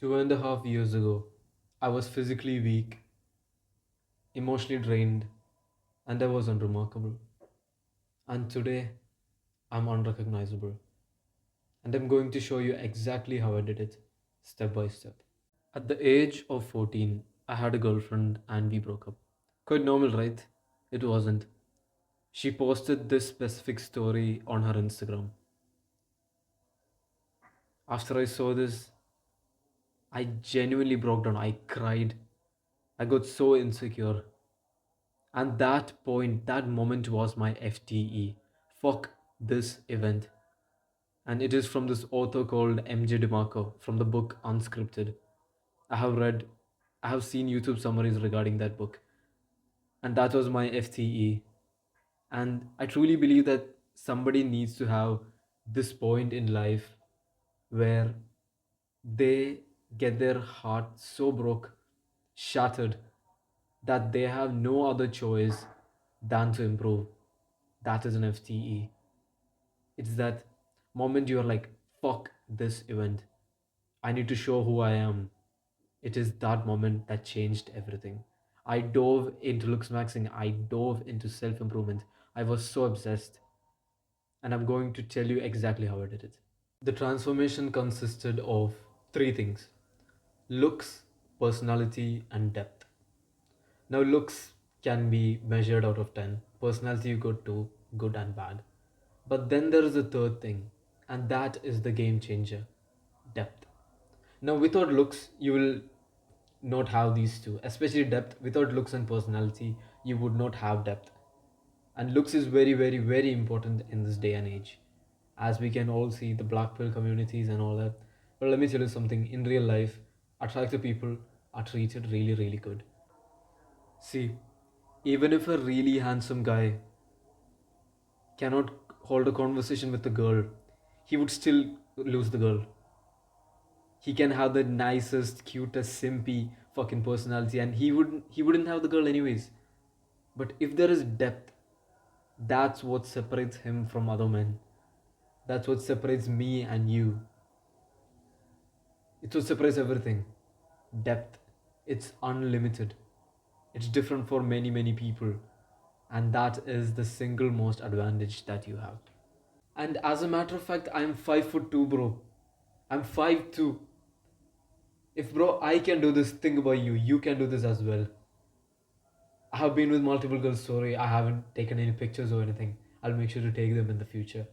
2.5 years ago, I was physically weak, emotionally drained, and I was unremarkable. And today, I'm unrecognizable. And I'm going to show you exactly how I did it, step by step. At the age of 14, I had a girlfriend and we broke up. Quite normal, right? It wasn't. She posted this specific story on her Instagram. After I saw this, I genuinely broke down. I cried. I got so insecure. And that point, that moment was my FTE. Fuck this event. And it is from this author called MJ DeMarco from the book Unscripted. I have read, I have seen YouTube summaries regarding that book. And that was my FTE. And I truly believe that somebody needs to have this point in life where they get their heart so broke, shattered, that they have no other choice than to improve. That is an FTE. It's that moment you're like, fuck this event. I need to show who I am. It is that moment that changed everything. I dove into looks maxing. I dove into self improvement. I was so obsessed. And I'm going to tell you exactly how I did it. The transformation consisted of three things: looks, personality, and depth. Now, looks can be measured out of 10, personality, you got 2, good and bad. But then there is a third thing, and that is the game changer: depth. Now, without looks, you will not have these two, especially depth. Without looks and personality, you would not have depth. And looks is very, very, very important in this day and age, as we can all see the black pill communities and all that. But let me tell you something: in real life, attractive people are treated really, really good. See, even if a really handsome guy cannot hold a conversation with a girl, he would still lose the girl. He can have the nicest, cutest, simpy fucking personality, and he wouldn't have the girl anyways. But if there is depth, that's what separates him from other men. That's what separates me and you. It's what separates everything. Depth. It's unlimited. It's different for many, many people. And that is the single most advantage that you have. And as a matter of fact, I'm 5'2", bro. I'm 5'2". If bro, I can do this, think about you. You can do this as well. I have been with multiple girls. Sorry, I haven't taken any pictures or anything. I'll make sure to take them in the future.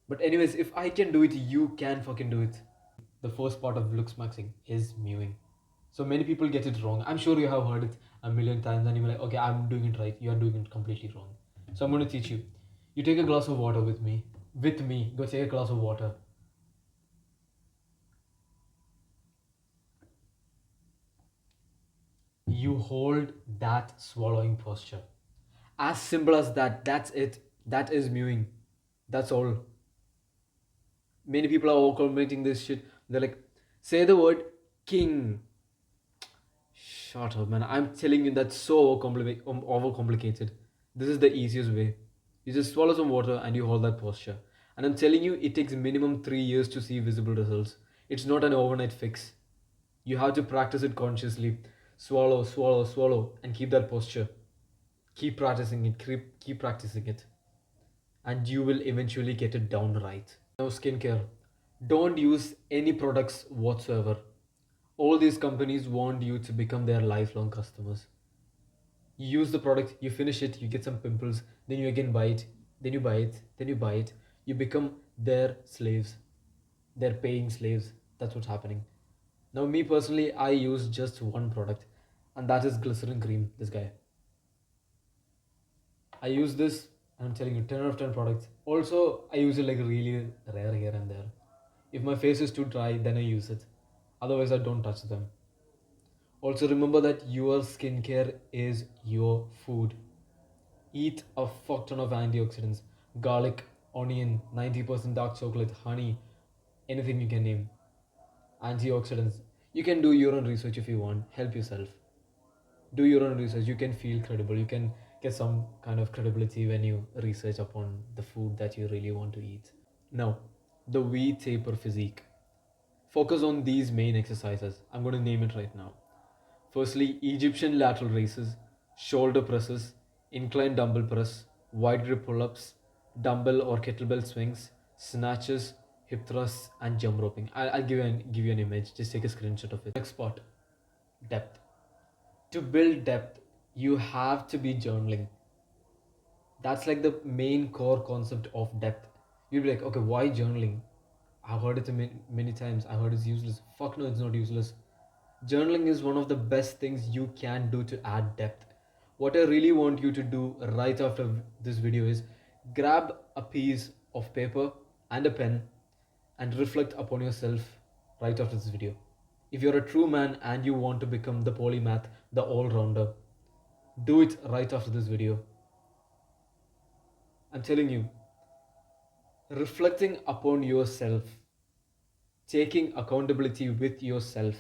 But anyways, if I can do it, you can fucking do it. The first part of looks maxing is mewing. So many people get it wrong. I'm sure you have heard it a million times and you're like, okay, I'm doing it right. You're doing it completely wrong. So I'm going to teach you. You take a glass of water with me. With me. Go take a glass of water. You hold that swallowing posture. As simple as that. That's it. That is mewing. That's all. Many people are all committing this shit. They're like, say the word king. Shut up, man. I'm telling you that's so overcomplicated. This is the easiest way. You just swallow some water and you hold that posture. And I'm telling you, it takes minimum 3 years to see visible results. It's not an overnight fix. You have to practice it consciously. Swallow, swallow, swallow, and keep that posture. Keep practicing it. Keep practicing it. And you will eventually get it down right. Now, skincare. Don't use any products whatsoever. All these companies want you to become their lifelong customers. You use the product, you finish it, you get some pimples, then you again buy it, then you buy it, then you buy it. You become their slaves, their paying slaves. That's what's happening. Now, me personally, I use just one product, and that is glycerin cream. This guy. I use this, and I'm telling you, 10 out of 10 products. Also, I use it like really rare here and there. If my face is too dry, then I use it. Otherwise, I don't touch them. Also, remember that your skincare is your food. Eat a fuck ton of antioxidants: garlic, onion, 90% dark chocolate, honey, anything you can name. Antioxidants. You can do your own research if you want. Help yourself. Do your own research. You can feel credible. You can get some kind of credibility when you research upon the food that you really want to eat. Now, the V taper physique. Focus on these main exercises. I'm going to name it right now. Firstly, Egyptian lateral raises, shoulder presses, incline dumbbell press, wide grip pull ups, dumbbell or kettlebell swings, snatches, hip thrusts, and jump roping. I'll give you an image. Just take a screenshot of it. Next spot, depth. To build depth, you have to be journaling. That's like the main core concept of depth. You'll be like, okay, why journaling? I've heard it many times. I heard it's useless. Fuck no, it's not useless. Journaling is one of the best things you can do to add depth. What I really want you to do right after this video is grab a piece of paper and a pen and reflect upon yourself right after this video. If you're a true man and you want to become the polymath, the all-rounder, do it right after this video. I'm telling you, reflecting upon yourself, taking accountability with yourself,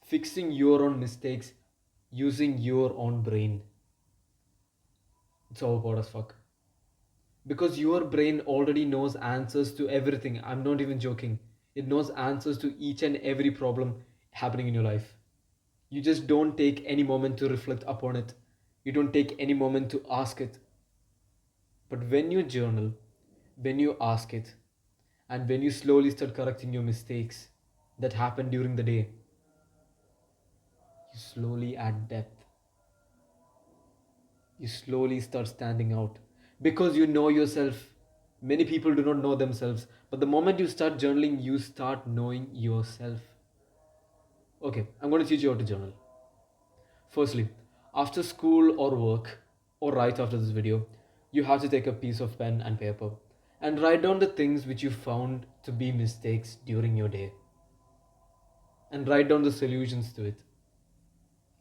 fixing your own mistakes, using your own brain. It's overpowered as fuck. Because your brain already knows answers to everything. I'm not even joking. It knows answers to each and every problem happening in your life. You just don't take any moment to reflect upon it. You don't take any moment to ask it. But when you journal, when you ask it, and when you slowly start correcting your mistakes that happen during the day, you slowly add depth. You slowly start standing out because you know yourself. Many people do not know themselves, but the moment you start journaling, you start knowing yourself. Okay, I'm going to teach you how to journal. Firstly, after school or work, or right after this video, you have to take a piece of pen and paper and write down the things which you found to be mistakes during your day. And write down the solutions to it.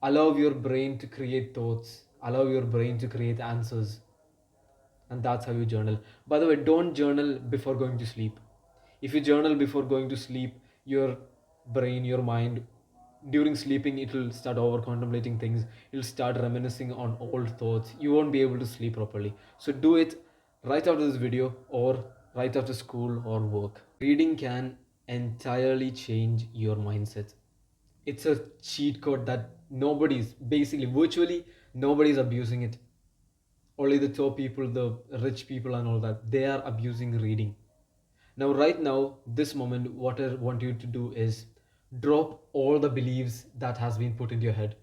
Allow your brain to create thoughts, allow your brain to create answers. And that's how you journal. By the way, don't journal before going to sleep. If you journal before going to sleep, your brain, your mind, during sleeping, it will start over contemplating things. It'll start reminiscing on old thoughts. You won't be able to sleep properly. So do it right after this video or right after school or work. Reading can entirely change your mindset. It's a cheat code that nobody's basically virtually nobody's abusing it. Only the top people, the rich people and all that, they are abusing reading. Now right now, this moment, what I want you to do is drop all the beliefs that has been put into your head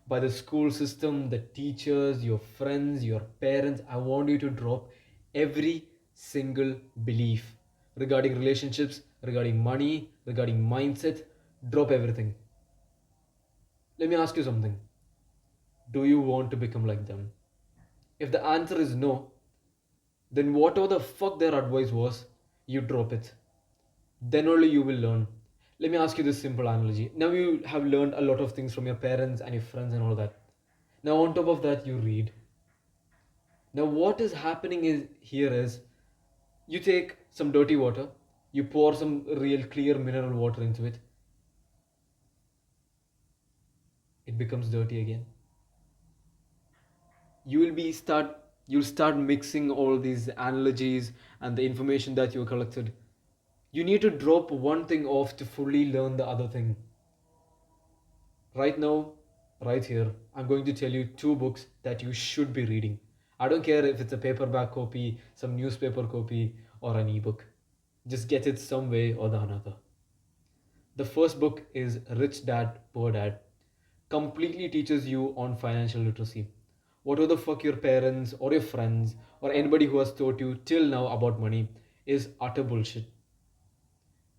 by the school system, the teachers, your friends, your parents. I want you to drop every single belief regarding relationships, regarding money, regarding mindset. Drop everything. Let me ask you something. Do you want to become like them? If the answer is no, then whatever the fuck their advice was, you drop it. Then only you will learn. Let me ask you this simple analogy. Now you have learned a lot of things from your parents and your friends and all that. Now on top of that, you read. Now what is happening is here is you take some dirty water, you pour some real clear mineral water into it. It becomes dirty again. You'll start mixing all these analogies and the information that you collected. You need to drop one thing off to fully learn the other thing. Right now, right here, I'm going to tell you two books that you should be reading. I don't care if it's a paperback copy, some newspaper copy, or an ebook. Just get it some way or the another. The first book is Rich Dad, Poor Dad. Completely teaches you on financial literacy. Whatever the fuck your parents or your friends or anybody who has taught you till now about money is utter bullshit.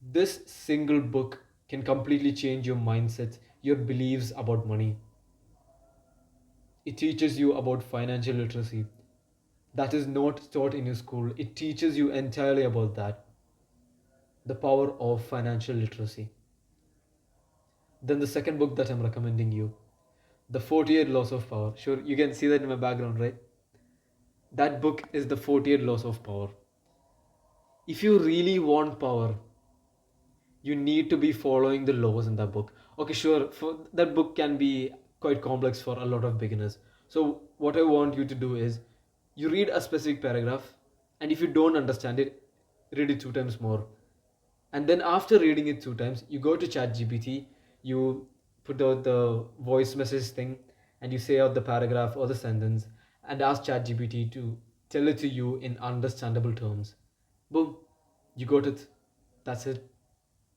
This single book can completely change your mindset, your beliefs about money. It teaches you about financial literacy. That is not taught in your school. It teaches you entirely about that. The power of financial literacy. Then the second book that I'm recommending you, The 48 Laws of Power. Sure, you can see that in my background, right? That book is The 48 Laws of Power. If you really want power, you need to be following the laws in that book. Okay, sure, for that book can be quite complex for a lot of beginners. So what I want you to do is you read a specific paragraph, and if you don't understand it, read it two times more And then after reading it 2 times, you go to ChatGPT, you put out the voice message thing, and you say out the paragraph or the sentence, and ask ChatGPT to tell it to you in understandable terms. Boom, you got it. That's it.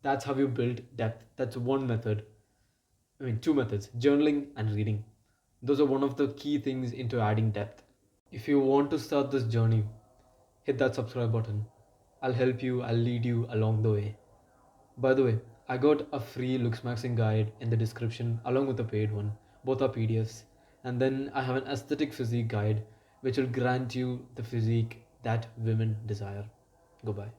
That's how you build depth. That's one method. I mean, two methods: journaling and reading. Those are one of the key things into adding depth. If you want to start this journey, hit that subscribe button. I'll help you, I'll lead you along the way. By the way, I got a free looks maxing guide in the description along with a paid one. Both are PDFs. And then I have an aesthetic physique guide which will grant you the physique that women desire. Goodbye.